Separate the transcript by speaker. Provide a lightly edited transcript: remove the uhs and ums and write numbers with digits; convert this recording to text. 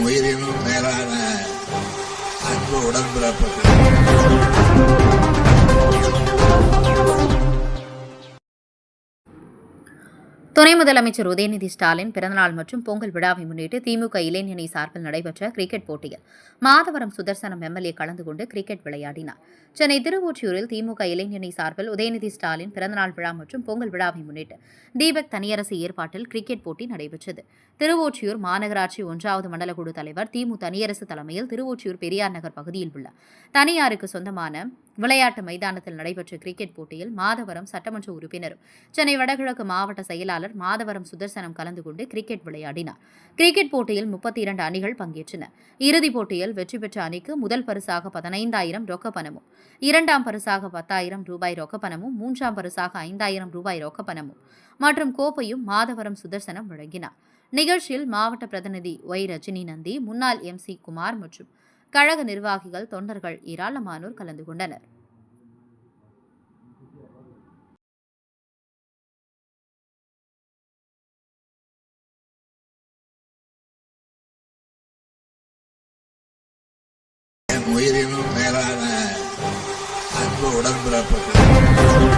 Speaker 1: உயிரினும் மேலான அன்பு உடன்பிறப்புகள்.
Speaker 2: துணை முதலமைச்சர் உதயநிதி ஸ்டாலின் பிறந்தநாள் மற்றும் பொங்கல் விழாவை முன்னிட்டு திமுக இளைஞரணி சார்பில் நடைபெற்ற கிரிக்கெட் போட்டியில் மாதவரம் சுதர்சனம் எம்எல்ஏ கலந்து கொண்டு கிரிக்கெட் விளையாடினார். சென்னை திருவொற்றியூரில் திமுக இளைஞரணி சார்பில் உதயநிதி ஸ்டாலின் பிறந்தநாள் விழா மற்றும் பொங்கல் விழாவை முன்னிட்டு தீபக் தனியரசு ஏற்பாட்டில் கிரிக்கெட் போட்டி நடைபெற்றது. திருவொற்றியூர் மாநகராட்சி 1வது மண்டல குழு தலைவர் திமு தனியரசு தலைமையில் திருவொற்றியூர் பெரியார் நகர் பகுதியில் உள்ள தனியாருக்கு சொந்தமான விளையாட்டு மைதானத்தில் நடைபெற்ற கிரிக்கெட் போட்டியில் மாதவரம் சட்டமன்ற உறுப்பினரும் சென்னை வடகிழக்கு மாவட்ட செயலாளர் மாதவரம் சுதர்சனம் கலந்து கொண்டு கிரிக்கெட் விளையாடினார். கிரிக்கெட் போட்டியில் 32 அணிகள் பங்கேற்றன. இறுதிப் போட்டியில் வெற்றி பெற்ற அணிக்கு முதல் பரிசாக 15,000 ரொக்கப்பணமும், 2ஆம் பரிசாக 10,000 ரூபாய் ரொக்கப்பணமும், 3ஆம் பரிசாக 5,000 ரூபாய் ரொக்கப்பணமும் மற்றும் கோப்பையும் மாதவரம் சுதர்சனம் வழங்கினார். நிகழ்ச்சியில் மாவட்ட பிரதிநிதி ஒய் ரஜினி நந்தி, முன்னாள் MC குமார் மற்றும் கழக நிர்வாகிகள், தொண்டர்கள் ஏராளமானோர் கலந்து கொண்டனர்.
Speaker 1: உயிரினும் மேலான அன்பு உடன்பிறப்புகள்.